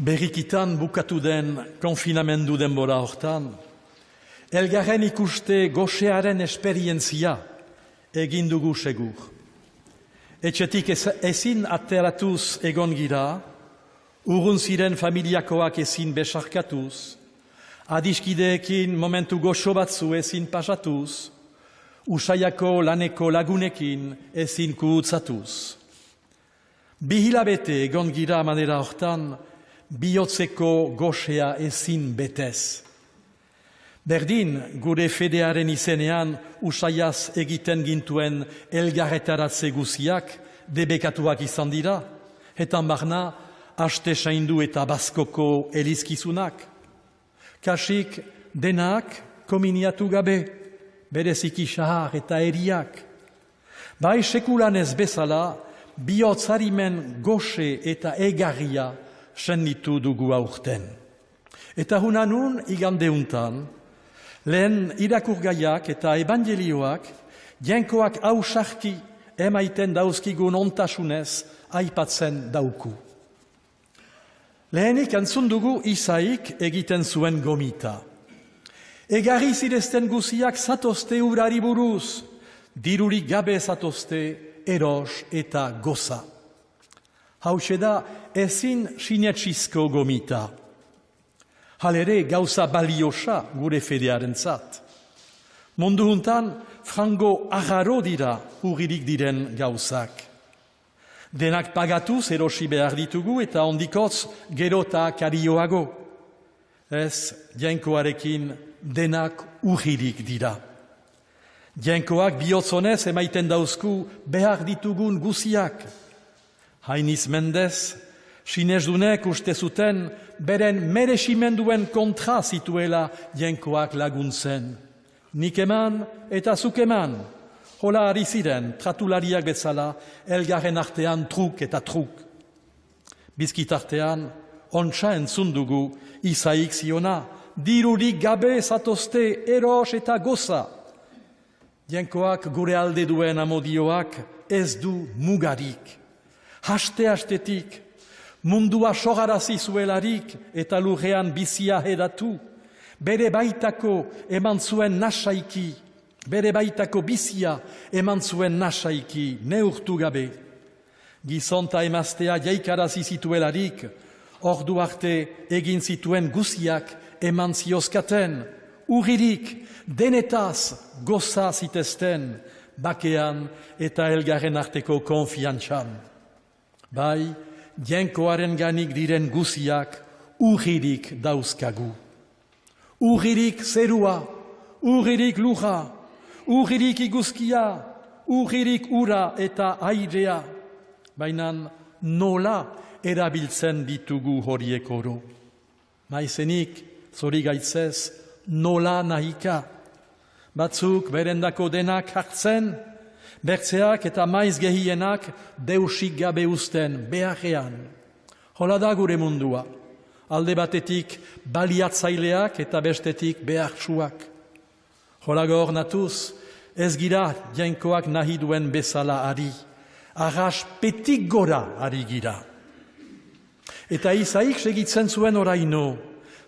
Berrikitan bukatu den konfinamendu denbora hortan, elgarren ikuste goxearen esperientzia egin dugu segur. Etxetik ezin ateratuz egon gira, urrun ziren familiakoak ezin besarkatuz, adiskideekin momentu goxo batzu ezin pasatuz, usaiako laneko lagunekin ezin kuhutzatuz. 2 hilabete egon gira manera hortan, bihotzeko goxea ezin betez. Berdin, gure fedearen izenean usaiaz egiten gintuen elgarretaratze guziak debekatuak izan dira, eta barna aste saindu eta bazkoko elizkizunak. Kasik denak kominiatu gabe, bereziki sahar eta eriak. Bai sekulan ez bezala, bihotzarimen goxe eta egarria senditu dugu aurten. Eta hunanun igandeuntan, lehen irakurgaiak eta evangelioak jainkoak ausarki emaiten dauzkigun ontasunez aipatzen dauku. Lehenik entzun dugu Isaik egiten zuen gomita. Egarri zirezten guziak zatozte urari buruz, dirurik gabe zatozte eros eta goza. Hauxe da ezin sinetxizko gomita. Halere gauza baliosa gure fedearen zat. Mundu huntan frango agarro dira urririk diren gauzak. Denak pagatuz erosi behar ditugu eta ondikotz gerota karioago. Ez jainkoarekin denak urririk dira. Jainkoak bihotzonez emaiten dauzku behar ditugun guziak. Hainiz Mendez, sinesdunek uste zuten beren meresimenduen kontra zituela jainkoak laguntzen. Nik eman eta zuk eman. Hola ari ziren, tratulariak bezala, elgarren artean truk eta truk. Bizkitartean, ontsa entzun dugu Isaik ziona, dirurik gabe zatozte eros eta goza. Jainkoak gure alde duen amodioak ez du mugarik. Haste-hastetik, mundua sogarazi zuelarik eta lurrean bizia hedatu, bere baitako eman zuen nasaiki, bere baitako bizia eman zuen nasaiki, neurtu gabe. Gizonta emaztea jaikarazi zituelarik, ordu arte egin zituen guziak eman ziozkaten, urririk denetaz goza zitezten, bakean eta elgarren arteko konfiantzan. Bai, jainkoaren ganik diren guziak urririk dauzkagu. Urririk zerua, urririk lura, urririk iguzkia, urririk ura eta airea. Baina nola erabiltzen ditugu horiek oro. Maizenik, zori gaitzez, nola nahika. Batzuk berendako denak hartzen, bertzeak eta maiz gehienak deusik gabe uzten beharrean. Hola da gure mundua, alde batetik baliatzaileak eta bestetik behartsuak. Hola gornatuz, ez gira jainkoak nahi duen bezala ari, arras petik gora ari gira. Eta Isaik segitzen zuen oraino,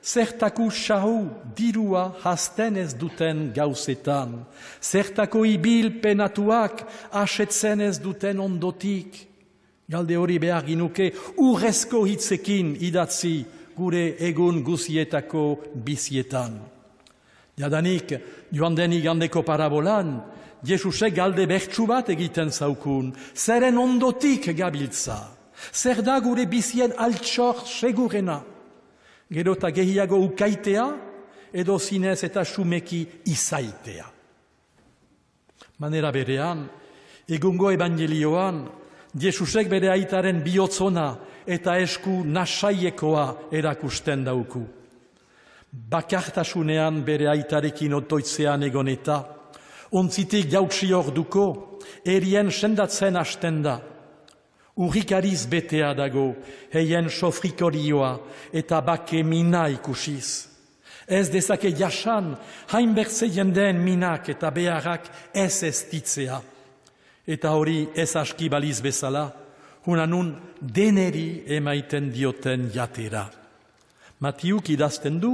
zertako xahu dirua hasten ez duten gauzetan, zertako ibil penatuak asetzen ez duten ondotik. Galde hori behar ginuke urrezko hitzekin idatzi gure egun guzietako bizietan. Jadanik, joan den igandeko parabolan, Jesusek galde bertsu bat egiten zaukun, zeren ondotik gabiltza, zer da gure bizien altxor segurena, gero eta gehiago ukaitea, edo zinez eta sumeki izaitea. Manera berean, egungo evangelioan, Jesusek bere aitaren bihotzona eta esku nasaiekoa erakusten dauku. Bakartasunean bere aitarekin otoitzean egon eta, ontzitik jautsi orduko, erien sendatzen hasten da. Urrikariz betea dago, heien sofrikorioa eta bake mina ikusiz. Ez dezake jasan, hainbertze jendeen minak eta beharrak ez ditzea. Eta hori ez aski baliz bezala, hunanun deneri emaiten dioten jatera. Matiuk idazten du,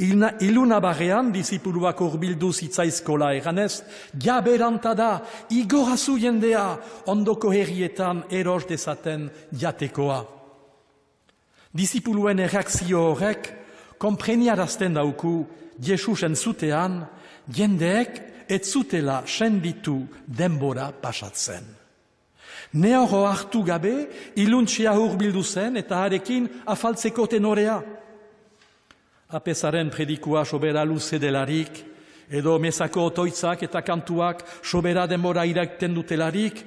ilunabarrean disipuluak hurbildu zitzaizkola eganez, jaberanta da, igorazu jendea, ondoko herrietan eros dezaten jatekoa. Disipuluen erreakzio horrek, konpreniarazten dauku, Jesus entzutean, jendeek ez zutela senditu denbora pasatzen. Neoro hartu gabe, iluntxea hurbildu zen eta harekin afaltzeko tenorea. Apezaren predikua sobera luze delarik, edo mesako otoitzak eta kantuak sobera denbora irakten dutelarik,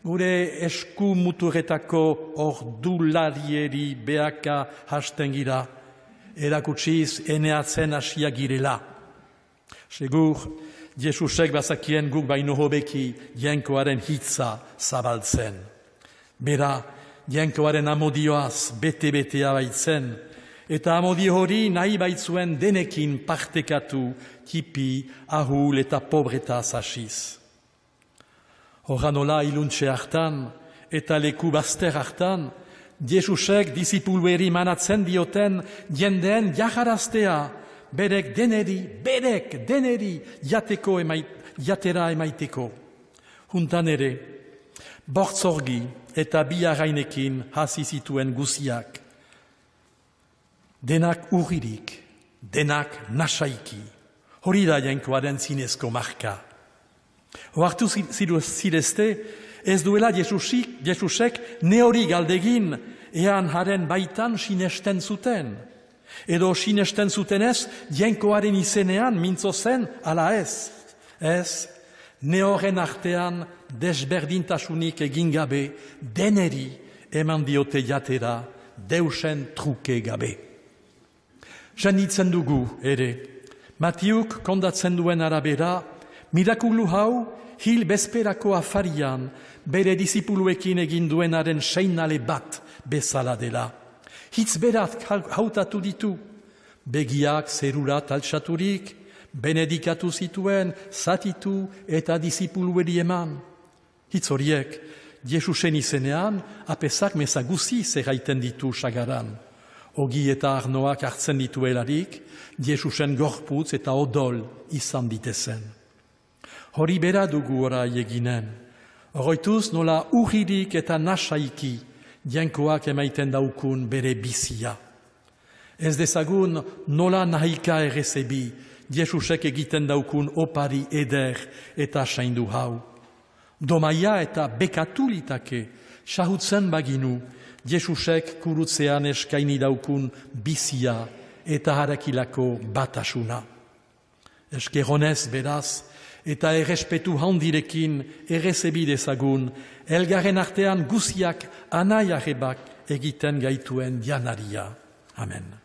gure esku muturretako ordularieri beaka hasten gira, erakutsiz eneatzen hasia girela. Segur, Jesusek bazakien guk baino hobeki jenkoaren hitza zabaltzen. Bera, jenkoaren amodioaz bete-betea baitzen, eta amodio hori nahi baitzuen denekin partekatu, tipi, ahul eta pobreta hasiz. Horanola iluntxe hartan eta leku bazter hartan, Jesusek disipulueri manatzen dioten jendeen jaharaztea, berek deneri jatera emaiteko. Juntan ere, bortzorgi eta biarrainekin hasi zituen guziak. Denak urririk, denak nasaiki. Hori da jenkoaren zinezko marka. Oartu zirezte, ez duela Jesusek neori galdegin ean haren baitan sinesten zuten. Edo sinesten zutenez, jenkoaren izenean mintzo zen ala ez. Ez, neoren artean desberdintasunik egin gabe, deneri eman diote jatera, deusen truke gabe. Janitzen dugu ere, Matiuk kondatzen duen arabera, mirakulu hau hil bezperako afarian bere disipuluekin egin duenaren seinale bat bezala dela. Hitz berat hautatu ditu, begiak zerurat altxaturik, benedikatu zituen, zatitu eta disipulueri eman. Hitz horiek, Jesusen izenean, apezak mezaguzi zerraiten ditu sagaran. Ogi eta arnoak hartzen dituelarik, Jesusen gorputz eta odol izan ditezen. Hori bera dugu orai eginen. Horroituz nola urririk eta nasaiki jenkoak emaiten daukun bere bizia. Ez dezagun nola nahika errezebi Jesusek egiten daukun opari eder eta saindu hau. Domaia eta bekatu litake, sahutzen baginu, Jesusek kurutzean eskaini daukun bizia eta harakilako batasuna. Eskeronez beraz, eta errespetu handirekin errezebi dezagun, elgarren artean guziak anaiarebak egiten gaituen janaria. Amen.